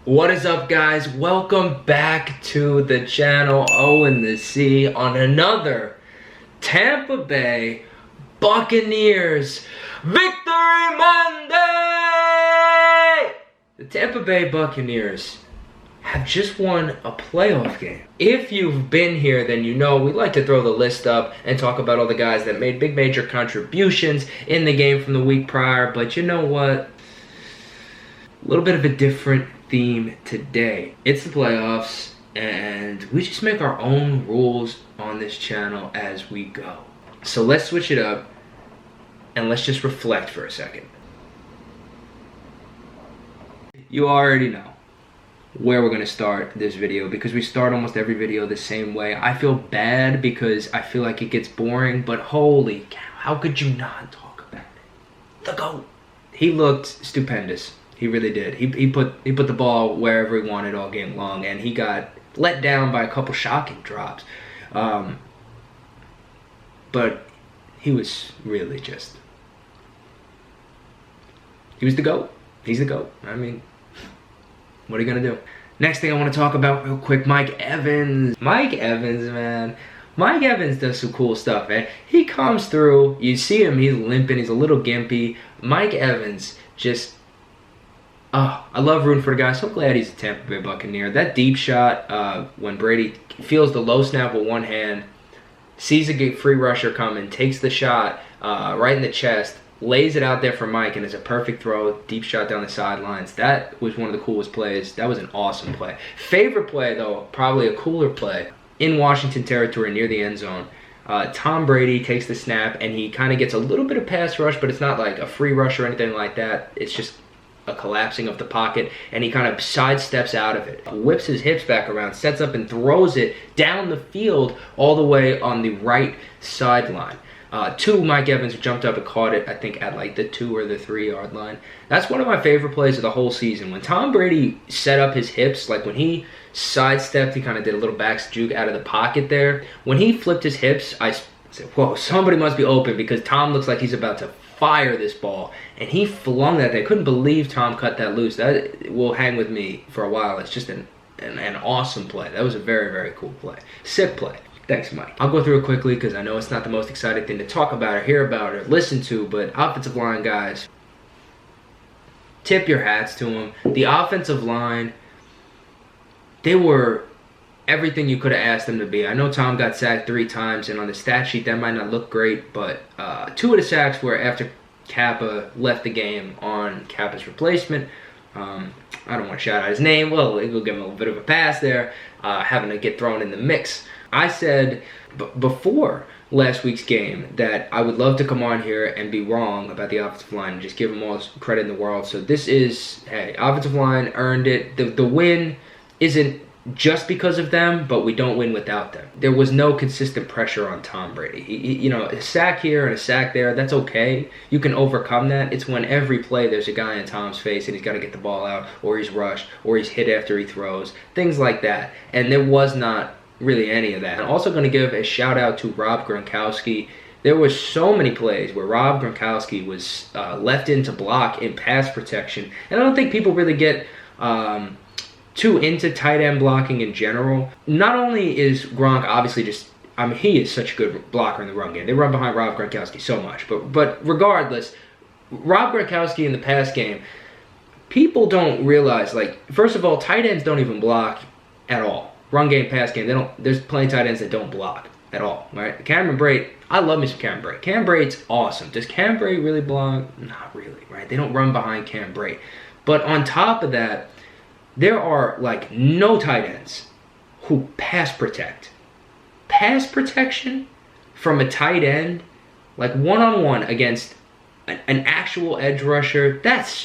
What is up, guys? Welcome back to the channel O and the C on another Tampa Bay Buccaneers Victory Monday! The Tampa Bay Buccaneers have just won a playoff game. If you've been here, then you know we like to throw the list up and talk about all the guys that made big major contributions in the game from the week prior, but you know what? A little bit of a different theme today. It's the playoffs, and we just make our own rules on this channel as we go. So let's switch it up, and let's just reflect for a second. You already know where we're going to start this video, because we start almost every video the same way. I feel bad because I feel like it gets boring, but holy cow, how could you not talk about it? The GOAT. He looked stupendous. He really did. He put the ball wherever he wanted all game long, and he got let down by a couple shocking drops. But he was really just... he was the GOAT. He's the GOAT. I mean, what are you going to do? Next thing I want to talk about real quick, Mike Evans. Mike Evans, man. Mike Evans does some cool stuff, man. He comes through. You see him. He's limping. He's a little gimpy. Mike Evans just... oh, I love rooting for the guy. So glad he's a Tampa Bay Buccaneer. That deep shot, when Brady feels the low snap with one hand, sees a free rusher coming, takes the shot right in the chest, lays it out there for Mike, and it's a perfect throw, deep shot down the sidelines. That was one of the coolest plays. That was an awesome play. Favorite play, though, probably a cooler play, in Washington territory near the end zone. Tom Brady takes the snap, and he kind of gets a little bit of pass rush, but it's not like a free rush or anything like that. It's just a collapsing of the pocket, and he kind of sidesteps out of it, whips his hips back around, sets up and throws it down the field all the way on the right sideline. Mike Evans jumped up and caught it, I think, at like the 2 or the 3 yard line. That's one of my favorite plays of the whole season. When Tom Brady set up his hips, like when he sidestepped, he kind of did a little back juke out of the pocket there. When he flipped his hips, I said, whoa, somebody must be open, because Tom looks like he's about to fire this ball, and he flung that thing. I couldn't believe Tom cut that loose. That will hang with me for a while. It's just an awesome play. That was a very, very cool play. Sick play. Thanks, Mike. I'll go through it quickly because I know it's not the most exciting thing to talk about or hear about or listen to, but offensive line guys, tip your hats to them. The offensive line, they were everything you could have asked them to be. I know Tom got sacked 3 times, and on the stat sheet that might not look great, but 2 of the sacks were after Kappa left the game on Kappa's replacement. I don't want to shout out his name. Well, we'll give him a little bit of a pass there, having to get thrown in the mix. I said before last week's game that I would love to come on here and be wrong about the offensive line and just give them all credit in the world. So this is, hey, offensive line earned it. The win isn't just because of them, but we don't win without them. There was no consistent pressure on Tom Brady. You know, a sack here and a sack there, that's okay. You can overcome that. It's when every play there's a guy in Tom's face and he's got to get the ball out, or he's rushed, or he's hit after he throws, things like that. And there was not really any of that. I'm also going to give a shout out to Rob Gronkowski. There were so many plays where Rob Gronkowski was left in to block in pass protection, and I don't think people really get too into tight end blocking in general. Not only is Gronk obviously just, I mean, he is such a good blocker in the run game. They run behind Rob Gronkowski so much, but regardless, Rob Gronkowski in the pass game, people don't realize, like, first of all, tight ends don't even block at all. Run game, pass game, they don't. There's plenty of tight ends that don't block at all, right? Cameron Brate, I love me some Cameron Brate. Cam Brate's awesome. Does Cam Brate really block? Not really, right? They don't run behind Cam Brate. But on top of that, there are like no tight ends who pass protect. Pass protection from a tight end, like one-on-one against an actual edge rusher, that's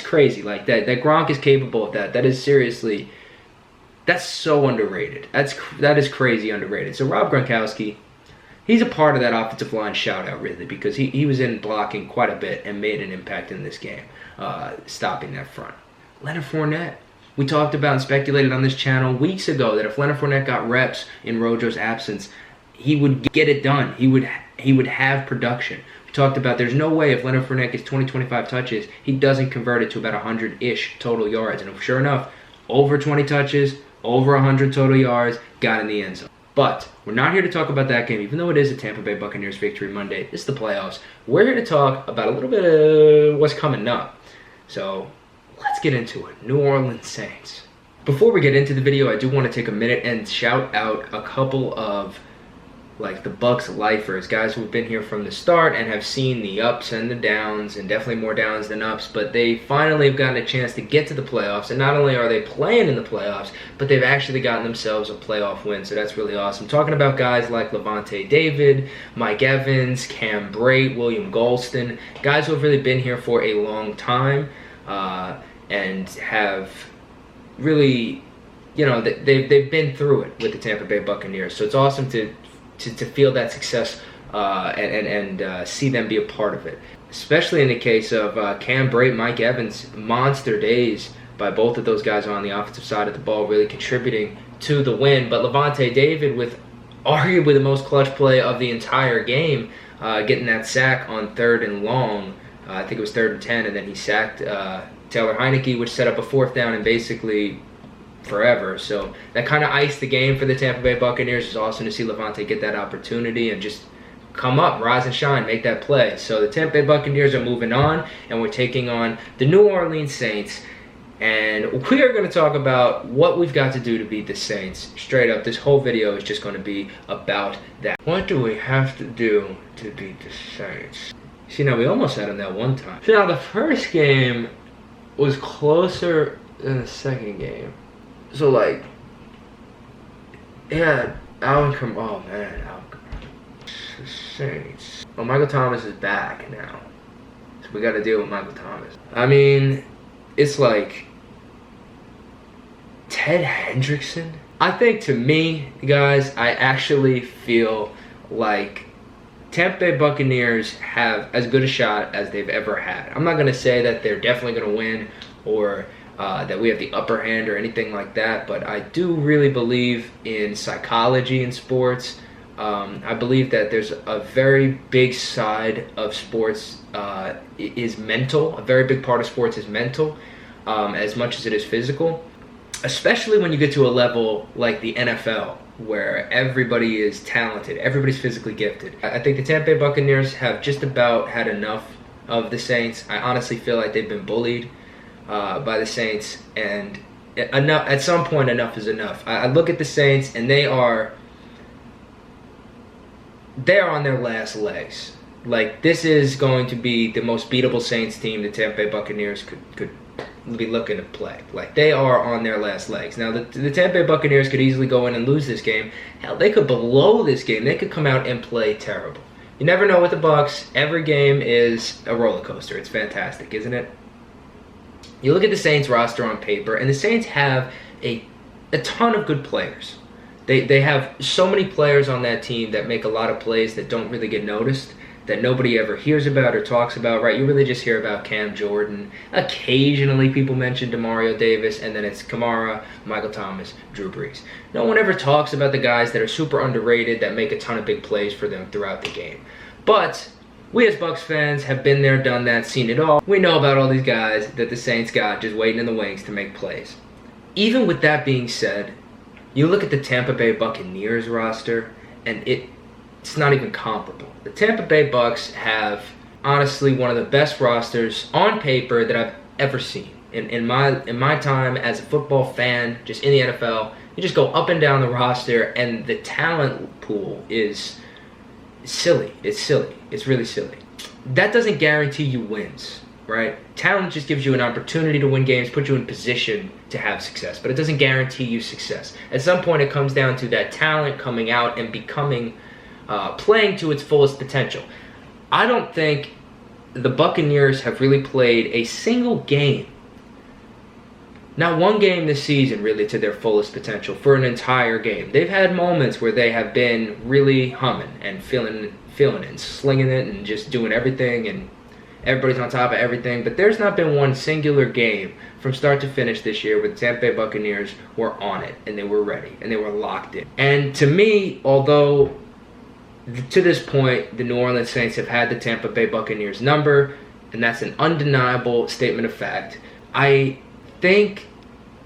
crazy. Like that Gronk is capable of that. That is seriously... that's so underrated. That is crazy underrated. So Rob Gronkowski, he's a part of that offensive line shout-out, really, because he was in blocking quite a bit and made an impact in this game, stopping that front. Leonard Fournette. We talked about and speculated on this channel weeks ago that if Leonard Fournette got reps in Rojo's absence, he would get it done. He would have production. We talked about there's no way if Leonard Fournette gets 20-25 touches, he doesn't convert it to about 100-ish total yards. And sure enough, over 20 touches, over 100 total yards, got in the end zone. But we're not here to talk about that game, even though it is a Tampa Bay Buccaneers victory Monday. It's the playoffs. We're here to talk about a little bit of what's coming up. So let's get into it. New Orleans Saints. Before we get into the video, I do want to take a minute and shout out a couple of the BUCS lifers, guys who have been here from the start and have seen the ups and the downs, and definitely more downs than ups, but they finally have gotten a chance to get to the playoffs, and not only are they playing in the playoffs, but they've actually gotten themselves a playoff win, so that's really awesome. Talking about guys like Lavonte David, Mike Evans, Cam Brate, William Golston, guys who have really been here for a long time, and have really, they've been through it with the Tampa Bay Buccaneers, so it's awesome to feel that success and see them be a part of it. Especially in the case of Cam Brate, Mike Evans, monster days by both of those guys on the offensive side of the ball, really contributing to the win. But Lavonte David with arguably the most clutch play of the entire game, getting that sack on 3rd and long. I think it was 3rd and 10, and then he sacked Taylor Heineke, which set up a 4th down and basically forever. So that kind of iced the game for the Tampa Bay Buccaneers. It's awesome to see Lavonte get that opportunity and just come up, rise and shine, make that play. So the Tampa Bay Buccaneers are moving on, and we're taking on the New Orleans Saints. And we are going to talk about what we've got to do to beat the Saints. Straight up, this whole video is just going to be about that. What do we have to do to beat the Saints? See, now we almost had them that one time. So now the first game was closer than the second game. So yeah, Alvin Kamara. Oh man, Alvin Kamara. The Saints. Well, Michael Thomas is back now, so we got to deal with Michael Thomas. I mean, it's like Ted Hendrickson. I think, to me, guys, I actually feel like Tampa Bay Buccaneers have as good a shot as they've ever had. I'm not going to say that they're definitely going to win or that we have the upper hand or anything like that, but I do really believe in psychology in sports. I believe that there's a very big side of sports is mental. A very big part of sports is mental, as much as it is physical, especially when you get to a level like the NFL, where everybody is talented, everybody's physically gifted. I think the Tampa Bay Buccaneers have just about had enough of the Saints. I honestly feel like they've been bullied by the Saints, and enough. At some point, enough is enough. I look at the Saints, and they are on their last legs. Like, this is going to be the most beatable Saints team the Tampa Bay Buccaneers could be looking to play. Like, they are on their last legs. Now, the Tampa Bay Buccaneers could easily go in and lose this game. Hell, they could blow this game. They could come out and play terrible. You never know with the Bucs. Every game is a roller coaster. It's fantastic, isn't it? You look at the Saints roster on paper, and the Saints have a ton of good players. They have so many players on that team that make a lot of plays that don't really get noticed, that nobody ever hears about or talks about, right? You really just hear about Cam Jordan. Occasionally people mention Demario Davis, and then it's Kamara, Michael Thomas, Drew Brees. No one ever talks about the guys that are super underrated that make a ton of big plays for them throughout the game. But we as Bucs fans have been there, done that, seen it all. We know about all these guys that the Saints got just waiting in the wings to make plays. Even with that being said, you look at the Tampa Bay Buccaneers roster, and it's not even comparable. The Tampa Bay Bucs have, honestly, one of the best rosters on paper that I've ever seen. In my time as a football fan, just in the NFL, you just go up and down the roster, and the talent pool is silly. It's silly. It's really silly. That doesn't guarantee you wins, right? Talent just gives you an opportunity to win games, put you in position to have success, but it doesn't guarantee you success. At some point, it comes down to that talent coming out and becoming, playing to its fullest potential. I don't think the Buccaneers have really played a single game, not one game this season, really to their fullest potential for an entire game. They've had moments where they have been really humming and feeling it and slinging it and just doing everything, and everybody's on top of everything. But there's not been one singular game from start to finish this year where the Tampa Bay Buccaneers were on it and they were ready and they were locked in. And to me, although To this point, the New Orleans Saints have had the Tampa Bay Buccaneers number, and that's an undeniable statement of fact. I think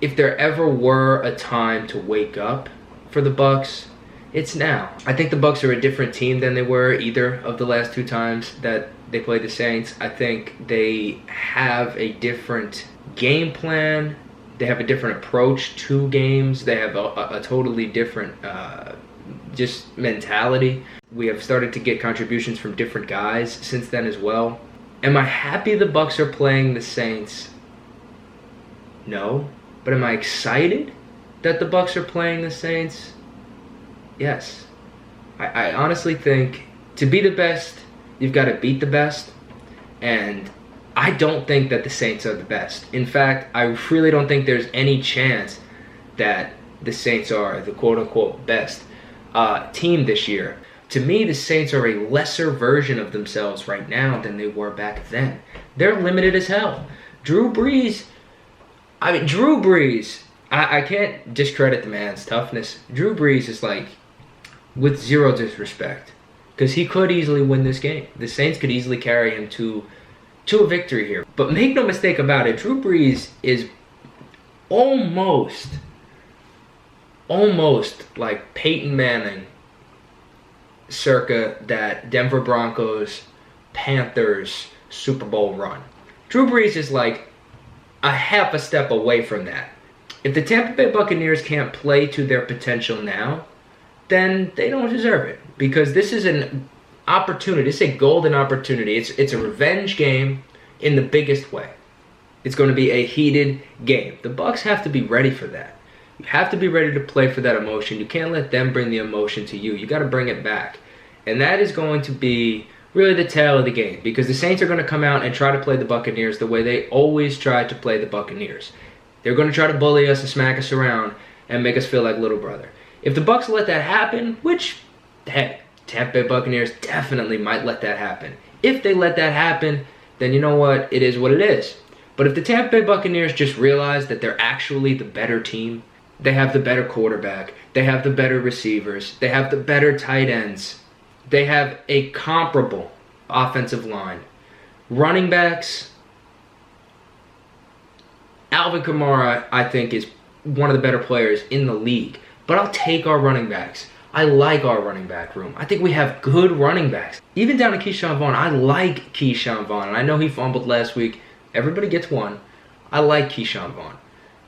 if there ever were a time to wake up for the Bucs, it's now. I think the Bucs are a different team than they were either of the last 2 times that they played the Saints. I think they have a different game plan. They have a different approach to games. They have a totally different just mentality. We have started to get contributions from different guys since then as well. Am I happy the Bucs are playing the Saints? No. But am I excited that the Bucs are playing the Saints? Yes. I honestly think to be the best, you've got to beat the best. And I don't think that the Saints are the best. In fact, I really don't think there's any chance that the Saints are the quote-unquote best team this year. To me, the Saints are a lesser version of themselves right now than they were back then. They're limited as hell. Drew Brees, I can't discredit the man's toughness. Drew Brees is like, with zero disrespect, because he could easily win this game. The Saints could easily carry him to a victory here. But make no mistake about it, Drew Brees is almost like Peyton Manning circa that Denver Broncos Panthers Super Bowl run. Drew Brees is like a half a step away from that. If the Tampa Bay Buccaneers can't play to their potential now, then they don't deserve it. Because this is an opportunity. It's a golden opportunity. It's a revenge game in the biggest way. It's going to be a heated game. The Bucs have to be ready for that. You have to be ready to play for that emotion. You can't let them bring the emotion to you. You got to bring it back. And that is going to be really the tale of the game, because the Saints are going to come out and try to play the Buccaneers the way they always try to play the Buccaneers. They're going to try to bully us and smack us around and make us feel like little brother. If the Bucs let that happen, which, hey, Tampa Bay Buccaneers definitely might let that happen. If they let that happen, then you know what? It is what it is. But if the Tampa Bay Buccaneers just realize that they're actually the better team, they have the better quarterback, they have the better receivers, they have the better tight ends, they have a comparable offensive line. Running backs, Alvin Kamara, I think, is one of the better players in the league. But I'll take our running backs. I like our running back room. I think we have good running backs. Even down to Keyshawn Vaughn. I like Keyshawn Vaughn. And I know he fumbled last week. Everybody gets one. I like Keyshawn Vaughn.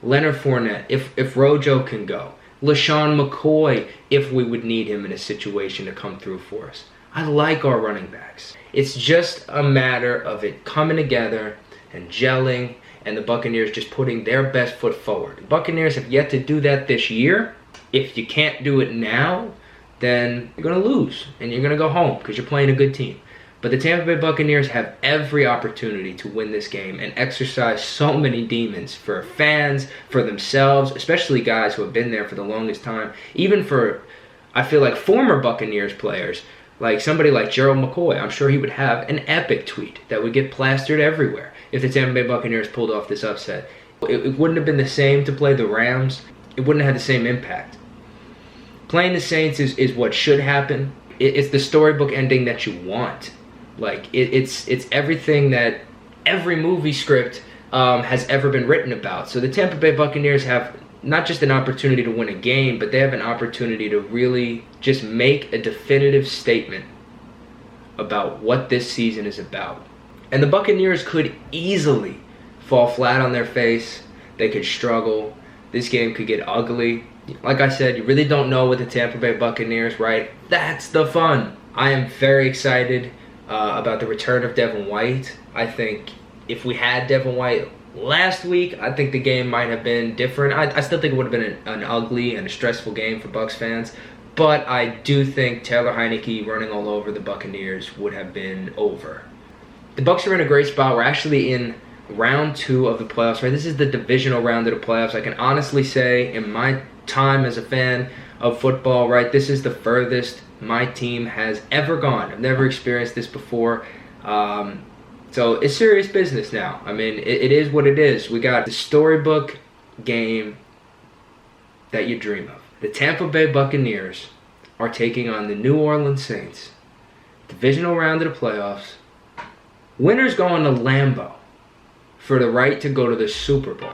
Leonard Fournette, if WilOcho can go. LaShawn McCoy, if we would need him in a situation to come through for us. I like our running backs. It's just a matter of it coming together and gelling, and the Buccaneers just putting their best foot forward. The Buccaneers have yet to do that this year. If you can't do it now, then you're going to lose, and you're going to go home because you're playing a good team. But the Tampa Bay Buccaneers have every opportunity to win this game and exercise so many demons for fans, for themselves, especially guys who have been there for the longest time. Even for, I feel like, former Buccaneers players, like somebody like Gerald McCoy. I'm sure he would have an epic tweet that would get plastered everywhere if the Tampa Bay Buccaneers pulled off this upset. It wouldn't have been the same to play the Rams. It wouldn't have had the same impact. Playing the Saints is what should happen. It's the storybook ending that you want. Like, it's everything that every movie script has ever been written about. So the Tampa Bay Buccaneers have not just an opportunity to win a game, but they have an opportunity to really just make a definitive statement about what this season is about. And the Buccaneers could easily fall flat on their face. They could struggle. This game could get ugly. Like I said, you really don't know with the Tampa Bay Buccaneers, right? That's the fun. I am very excited about the return of Devin White. I think if we had Devin White last week, I think the game might have been different. I still think it would have been an ugly and a stressful game for Bucs fans. But I do think Taylor Heinicke running all over the Buccaneers would have been over. The Bucs are in a great spot. We're actually in round 2 of the playoffs, right? This is the divisional round of the playoffs. I can honestly say, in my time as a fan of football, right, this is the furthest my team has ever gone. I've never experienced this before. So it's serious business now. I mean, it is what it is. We got the storybook game that you dream of. The Tampa Bay Buccaneers are taking on the New Orleans Saints. Divisional round of the playoffs. Winners going to Lambeau for the right to go to the Super Bowl.